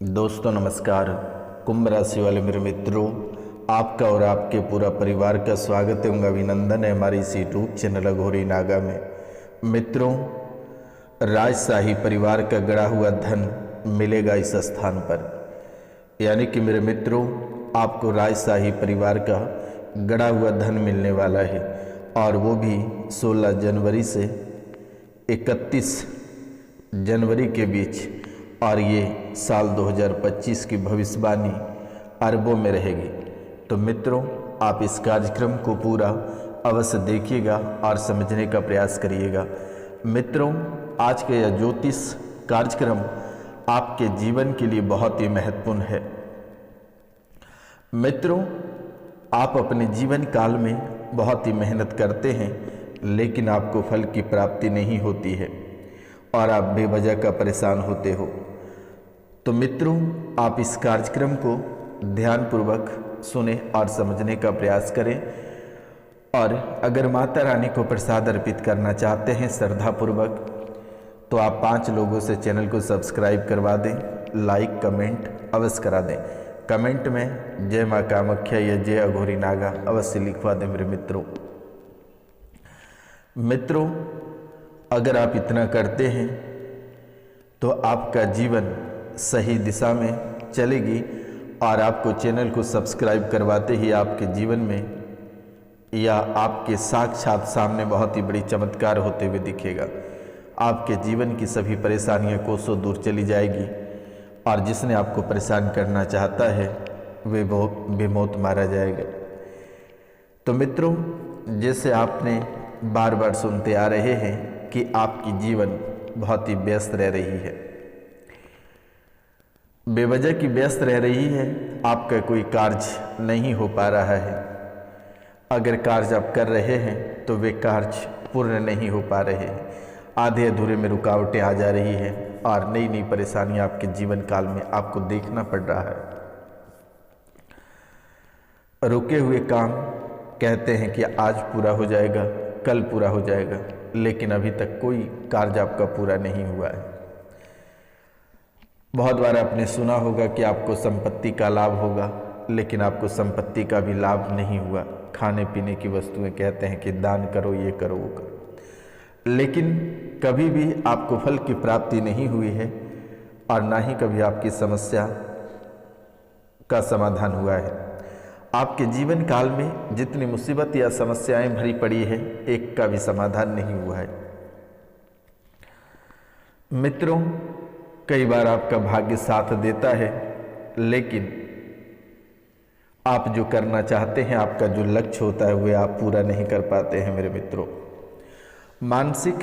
दोस्तों नमस्कार। कुंभ राशि वाले मेरे मित्रों, आपका और आपके पूरा परिवार का स्वागत एवं अभिनंदन है हमारी इस यूट्यूब चैनल अघोरी नागा में। मित्रों, राजशाही परिवार का गड़ा हुआ धन मिलेगा इस स्थान पर, यानी कि मेरे मित्रों आपको राजशाही परिवार का गड़ा हुआ धन मिलने वाला है, और वो भी 16 जनवरी से 31 जनवरी के बीच। और ये साल 2025 की भविष्यवाणी अरबों में रहेगी। तो मित्रों, आप इस कार्यक्रम को पूरा अवश्य देखिएगा और समझने का प्रयास करिएगा। मित्रों, आज का यह ज्योतिष कार्यक्रम आपके जीवन के लिए बहुत ही महत्वपूर्ण है। मित्रों, आप अपने जीवन काल में बहुत ही मेहनत करते हैं, लेकिन आपको फल की प्राप्ति नहीं होती है और आप बेवजह का परेशान होते हो। तो मित्रों, आप इस कार्यक्रम को ध्यानपूर्वक सुने और समझने का प्रयास करें। और अगर माता रानी को प्रसाद अर्पित करना चाहते हैं श्रद्धापूर्वक, तो आप 5 लोगों से चैनल को सब्सक्राइब करवा दें, लाइक कमेंट अवश्य करा दें। कमेंट में जय माँ कामाख्या या जय अघोरी नागा अवश्य लिखवा दें मेरे मित्रों। मित्रों, अगर आप इतना करते हैं तो आपका जीवन सही दिशा में चलेगी, और आपको चैनल को सब्सक्राइब करवाते ही आपके जीवन में या आपके साक्षात सामने बहुत ही बड़ी चमत्कार होते हुए दिखेगा। आपके जीवन की सभी परेशानियां कोसों दूर चली जाएगी, और जिसने आपको परेशान करना चाहता है वे बेमौत मारा जाएगा। तो मित्रों, जैसे आपने बार बार सुनते आ रहे हैं कि आपकी जीवन बहुत ही व्यस्त रह रही है, बेवजह की व्यस्त रह रही है, आपका कोई कार्य नहीं हो पा रहा है। अगर कार्य आप कर रहे हैं तो वे कार्य पूर्ण नहीं हो पा रहे हैं, आधे अधूरे में रुकावटें आ जा रही हैं, और नई नई परेशानियां आपके जीवन काल में आपको देखना पड़ रहा है। रुके हुए काम कहते हैं कि आज पूरा हो जाएगा, कल पूरा हो जाएगा, लेकिन अभी तक कोई कार्य आपका पूरा नहीं हुआ है। बहुत बार आपने सुना होगा कि आपको संपत्ति का लाभ होगा, लेकिन आपको संपत्ति का भी लाभ नहीं हुआ। खाने पीने की वस्तुएं कहते हैं कि दान करो, ये करो, वो करो, लेकिन कभी भी आपको फल की प्राप्ति नहीं हुई है, और ना ही कभी आपकी समस्या का समाधान हुआ है। आपके जीवन काल में जितनी मुसीबत या समस्याएं भरी पड़ी है, एक का भी समाधान नहीं हुआ है। मित्रों, कई बार आपका भाग्य साथ देता है, लेकिन आप जो करना चाहते हैं, आपका जो लक्ष्य होता है, वह आप पूरा नहीं कर पाते हैं मेरे मित्रों। मानसिक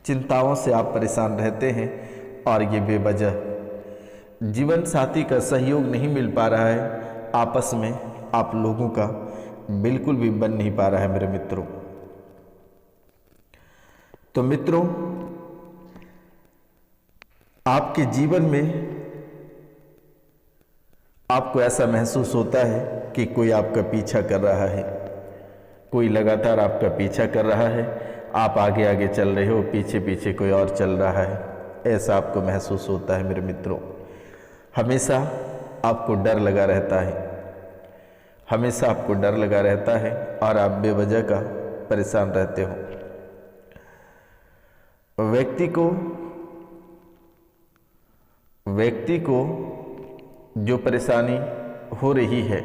चिंताओं से आप परेशान रहते हैं, और ये बेवजह जीवन साथी का सहयोग नहीं मिल पा रहा है। आपस में आप लोगों का बिल्कुल भी बन नहीं पा रहा है मेरे मित्रों। तो मित्रों, आपके जीवन में आपको ऐसा महसूस होता है कि कोई आपका पीछा कर रहा है, कोई लगातार आपका पीछा कर रहा है। आप आगे आगे चल रहे हो, पीछे पीछे कोई और चल रहा है, ऐसा आपको महसूस होता है मेरे मित्रों। हमेशा आपको डर लगा रहता है, हमेशा आपको डर लगा रहता है, और आप बेवजह का परेशान रहते हो। व्यक्ति को जो परेशानी हो रही है,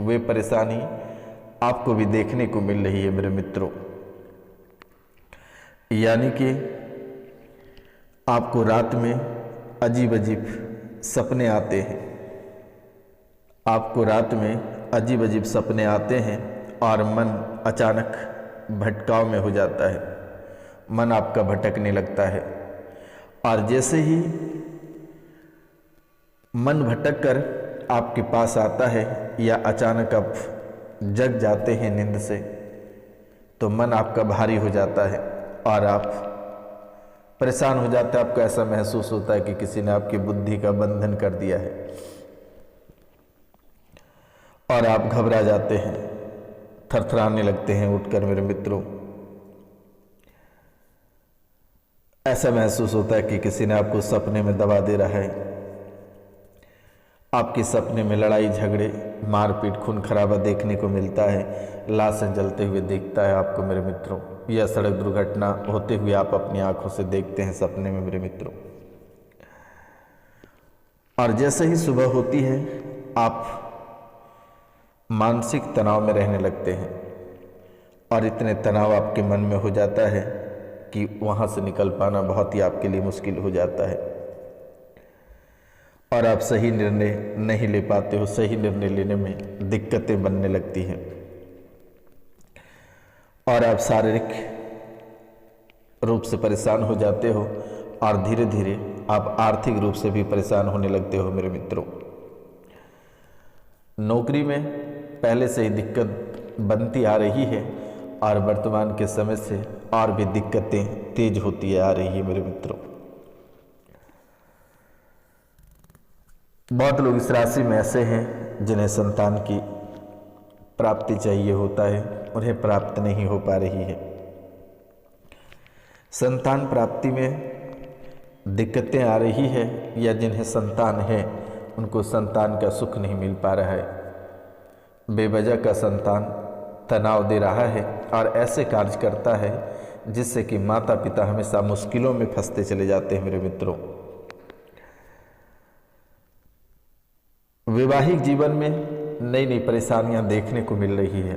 वे परेशानी आपको भी देखने को मिल रही है मेरे मित्रों। यानी कि आपको रात में अजीब अजीब सपने आते हैं, आपको रात में अजीब अजीब सपने आते हैं, और मन अचानक भटकाव में हो जाता है, मन आपका भटकने लगता है। और जैसे ही मन भटक कर आपके पास आता है, या अचानक आप जग जाते हैं नींद से, तो मन आपका भारी हो जाता है, और आप परेशान हो जाते हैं। आपको ऐसा महसूस होता है कि किसी ने आपकी बुद्धि का बंधन कर दिया है, और आप घबरा जाते हैं, थरथराने लगते हैं उठकर मेरे मित्रों। ऐसा महसूस होता है कि किसी ने आपको सपने में दबा दे रहा है, आपके सपने में लड़ाई झगड़े, मारपीट, खून खराबा देखने को मिलता है, लाशें जलते हुए दिखता है आपको मेरे मित्रों, या सड़क दुर्घटना होते हुए आप अपनी आंखों से देखते हैं सपने में मेरे मित्रों। और जैसे ही सुबह होती है आप मानसिक तनाव में रहने लगते हैं और इतने तनाव आपके मन में हो जाता है कि वहाँ से निकल पाना बहुत ही आपके लिए मुश्किल हो जाता है और आप सही निर्णय नहीं ले पाते हो। सही निर्णय लेने में दिक्कतें बनने लगती हैं और आप शारीरिक रूप से परेशान हो जाते हो और धीरे धीरे आप आर्थिक रूप से भी परेशान होने लगते हो मेरे मित्रों। नौकरी में पहले से ही दिक्कत बनती आ रही है और वर्तमान के समय से और भी दिक्कतें तेज होती आ रही है मेरे मित्रों। बहुत लोग इस राशि में ऐसे हैं जिन्हें संतान की प्राप्ति चाहिए होता है, उन्हें प्राप्त नहीं हो पा रही है। संतान प्राप्ति में दिक्कतें आ रही है या जिन्हें संतान है उनको संतान का सुख नहीं मिल पा रहा है। बेवजह का संतान तनाव दे रहा है और ऐसे कार्य करता है जिससे कि माता पिता हमेशा मुश्किलों में फंसते चले जाते हैं मेरे मित्रों। वैवाहिक जीवन में नई नई परेशानियां देखने को मिल रही है।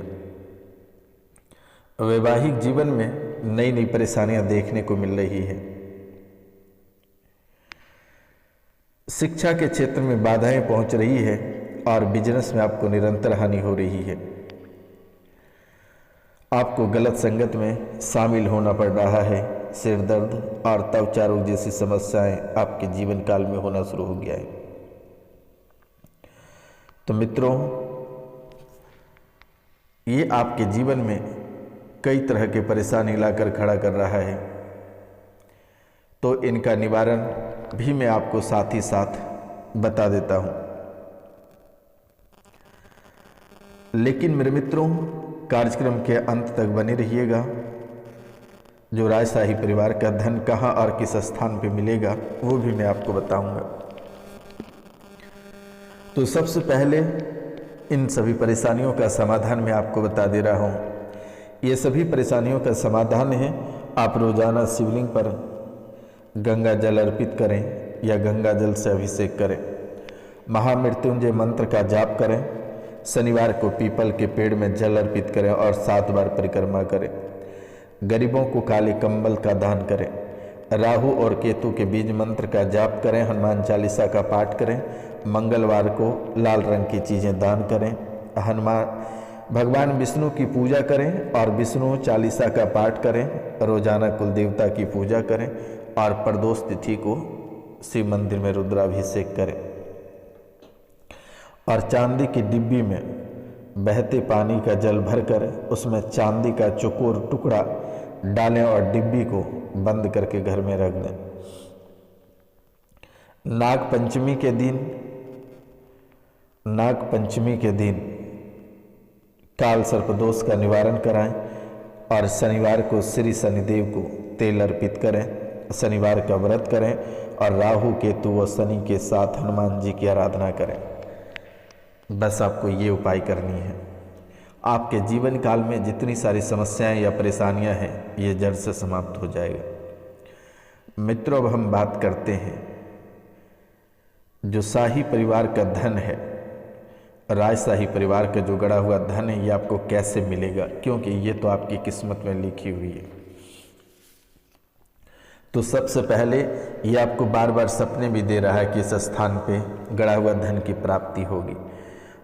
वैवाहिक जीवन में नई नई परेशानियां देखने को मिल रही है। शिक्षा के क्षेत्र में बाधाएं पहुंच रही है और बिजनेस में आपको निरंतर हानि हो रही है। आपको गलत संगत में शामिल होना पड़ रहा है। सिर दर्द और त्वचा रोग जैसी समस्याएं आपके जीवन काल में होना शुरू हो गया है। तो मित्रों, ये आपके जीवन में कई तरह के परेशानी लाकर खड़ा कर रहा है, तो इनका निवारण भी मैं आपको साथ ही साथ बता देता हूं। लेकिन मेरे मित्रों, कार्यक्रम के अंत तक बने रहिएगा। जो राजशाही परिवार का धन कहाँ और किस स्थान पे मिलेगा वो भी मैं आपको बताऊंगा। तो सबसे पहले इन सभी परेशानियों का समाधान मैं आपको बता दे रहा हूँ। ये सभी परेशानियों का समाधान है, आप रोजाना शिवलिंग पर गंगा जल अर्पित करें या गंगा जल से अभिषेक करें। महामृत्युंजय मंत्र का जाप करें। शनिवार को पीपल के पेड़ में जल अर्पित करें और 7 बार परिक्रमा करें। गरीबों को काले कंबल का दान करें। राहु और केतु के बीज मंत्र का जाप करें। हनुमान चालीसा का पाठ करें। मंगलवार को लाल रंग की चीज़ें दान करें। भगवान विष्णु की पूजा करें और विष्णु चालीसा का पाठ करें। रोजाना कुल देवता की पूजा करें और प्रदोष तिथि को शिव मंदिर में रुद्राभिषेक करें। और चांदी की डिब्बी में बहते पानी का जल भरकर उसमें चांदी का चौकोर टुकड़ा डालें और डिब्बी को बंद करके घर में रख दें। नाग पंचमी के दिन काल सर्प दोष का निवारण कराएं और शनिवार को श्री शनिदेव को तेल अर्पित करें। शनिवार का व्रत करें और राहु केतु व शनि के साथ हनुमान जी की आराधना करें। बस आपको ये उपाय करनी है। आपके जीवन काल में जितनी सारी समस्याएं या परेशानियां हैं ये जड़ से समाप्त हो जाएगा। मित्रों, अब हम बात करते हैं जो शाही परिवार का धन है, राजशाही परिवार का जो गड़ा हुआ धन है, ये आपको कैसे मिलेगा, क्योंकि ये तो आपकी किस्मत में लिखी हुई है। तो सबसे पहले ये आपको बार बार सपने भी दे रहा है कि इस स्थान पे गड़ा हुआ धन की प्राप्ति होगी।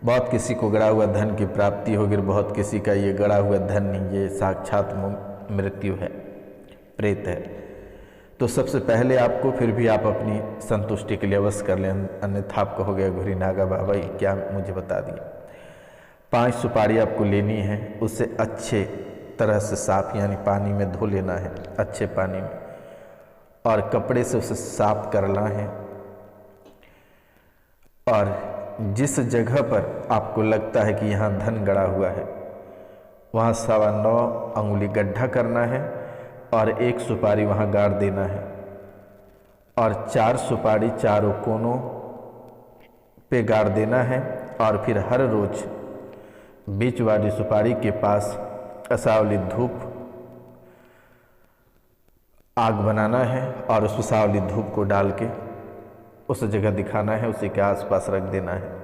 बहुत किसी को गड़ा हुआ धन की प्राप्ति होगी, बहुत किसी का ये गड़ा हुआ धन नहीं, ये साक्षात मृत्यु है, प्रेत है। तो सबसे पहले आपको फिर भी आप अपनी संतुष्टि के लिए अवश्य कर लें, अन्यथा आप कहोगे घुरी नागा बाबा ये क्या मुझे बता दिया। 5 सुपारी आपको लेनी है, उसे अच्छे तरह से साफ यानी पानी में धो लेना है, अच्छे पानी में, और कपड़े से उसे साफ करना है। और जिस जगह पर आपको लगता है कि यहाँ धन गड़ा हुआ है वहाँ 9.25 अंगुली गड्ढा करना है और 1 सुपारी वहाँ गाड़ देना है। और 4 सुपारी चारों कोनों पे गाड़ देना है और फिर हर रोज बीच वाली सुपारी के पास असावली धूप आग बनाना है और उस असावली धूप को डाल के उस जगह दिखाना है, उसी के आसपास रख देना है।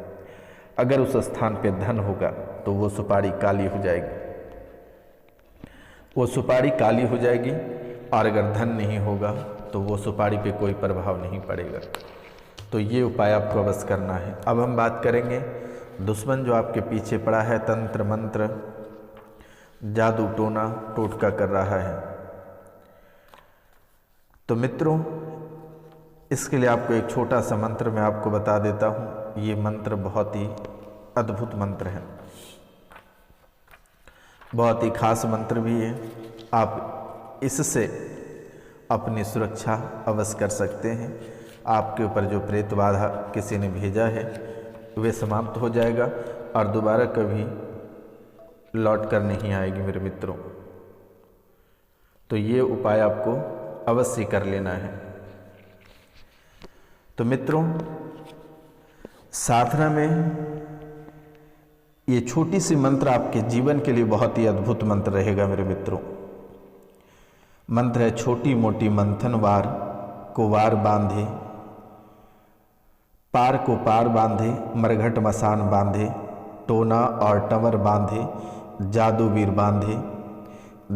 अगर उस स्थान पे धन होगा तो वो सुपारी काली हो जाएगी, वो सुपारी काली हो जाएगी। और अगर धन नहीं होगा तो वो सुपारी पे कोई प्रभाव नहीं पड़ेगा। तो ये उपाय आपको अवश्य करना है। अब हम बात करेंगे दुश्मन जो आपके पीछे पड़ा है, तंत्र मंत्र जादू टोना टोटका कर रहा है, तो मित्रों इसके लिए आपको एक छोटा सा मंत्र मैं आपको बता देता हूँ। ये मंत्र बहुत ही अद्भुत मंत्र है, बहुत ही खास मंत्र भी है। आप इससे अपनी सुरक्षा अवश्य कर सकते हैं। आपके ऊपर जो प्रेत बाधा किसी ने भेजा है वे समाप्त हो जाएगा और दोबारा कभी लौट कर नहीं आएगी मेरे मित्रों। तो ये उपाय आपको अवश्य कर लेना है। तो मित्रों साधना में ये छोटी सी मंत्र आपके जीवन के लिए बहुत ही अद्भुत मंत्र रहेगा मेरे मित्रों। मंत्र है छोटी मोटी मंथन वार को वार बांधे, पार को पार बांधे, मरघट मसान बांधे, टोना और टवर बांधे, जादूवीर बांधे,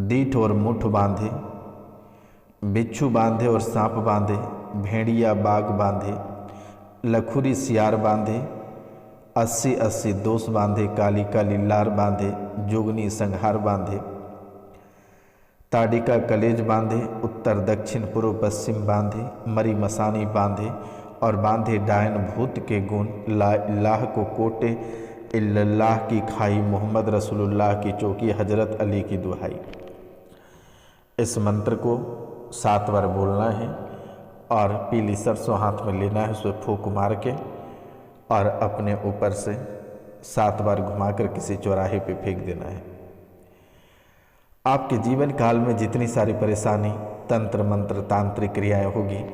दीठ और मुठ बांधे, बिच्छू बांधे और सांप बांधे, भेड़िया बाग बांधे, लखुरी सियार बांधे, 80-80 दोष बांधे, काली काली लार बांधे, जोगनी संहार बांधे, ताड़िका कलेज बांधे, उत्तर दक्षिण पूर्व पश्चिम बांधे, मरी मसानी बांधे और बांधे डायन भूत के गुण, लाह को कोटे, इल्लल्लाह की खाई, मोहम्मद रसूलुल्लाह की चौकी, हजरत अली की दुहाई। इस मंत्र को 7 बार बोलना है और पीली सरसों हाथ में लेना है, उसमें फूंक मार के और अपने ऊपर से 7 बार घुमाकर किसी चौराहे पे फेंक देना है। आपके जीवन काल में जितनी सारी परेशानी, तंत्र मंत्र तांत्रिक क्रियाएं होगी,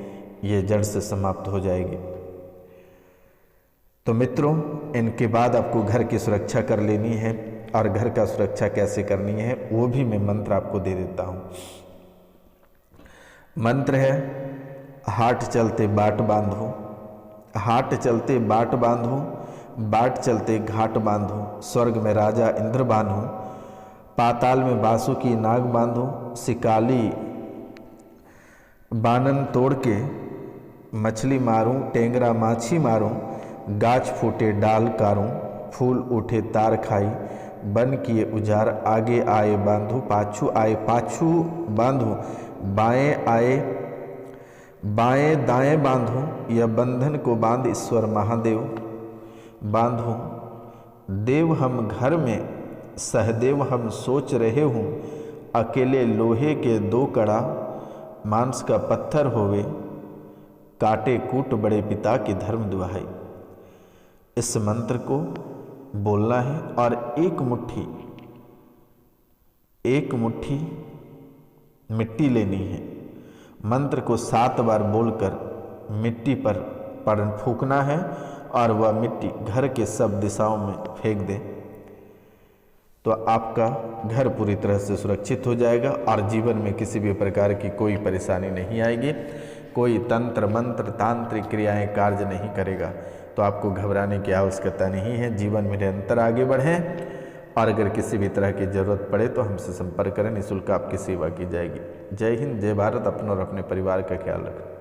ये जड़ से समाप्त हो जाएगी। तो मित्रों इनके बाद आपको घर की सुरक्षा कर लेनी है और घर का सुरक्षा कैसे करनी है वो भी मैं मंत्र आपको दे देता हूँ। मंत्र है हाट चलते बाट बांधो, हाट चलते बाट बांधो, बाट चलते घाट बांधो, स्वर्ग में राजा इंद्र बांधो, पाताल में बासुकी नाग बांधो, सिकाली बानन तोड़ के मछली मारूं, टेंगरा माछी मारूं, गाछ फूटे डाल कारूं, फूल उठे तार खाई, बन किए उजार, आगे आए बांधो, पाछू आए पाछू बांधो, बाएं आए बाएं दाएं बांधो, या बंधन को बांध ईश्वर महादेव बांधो। देव हम घर में सहदेव हम सोच रहे हूँ, अकेले लोहे के 2 कड़ा, मांस का पत्थर होवे, काटे कूट बड़े पिता की धर्म दुहाई। इस मंत्र को बोलना है और एक मुट्ठी मिट्टी लेनी है। मंत्र को 7 बार बोलकर मिट्टी पर फूंकना है और वह मिट्टी घर के सब दिशाओं में फेंक दे, तो आपका घर पूरी तरह से सुरक्षित हो जाएगा और जीवन में किसी भी प्रकार की कोई परेशानी नहीं आएगी। कोई तंत्र मंत्र तांत्रिक क्रियाएं कार्य नहीं करेगा। तो आपको घबराने की आवश्यकता नहीं है। जीवन में निरंतर आगे बढ़ें और अगर किसी भी तरह की ज़रूरत पड़े तो हमसे संपर्क करें, निःशुल्क आपकी सेवा की जाएगी। जय हिंद, जय भारत। अपना और अपने परिवार का ख्याल रखें।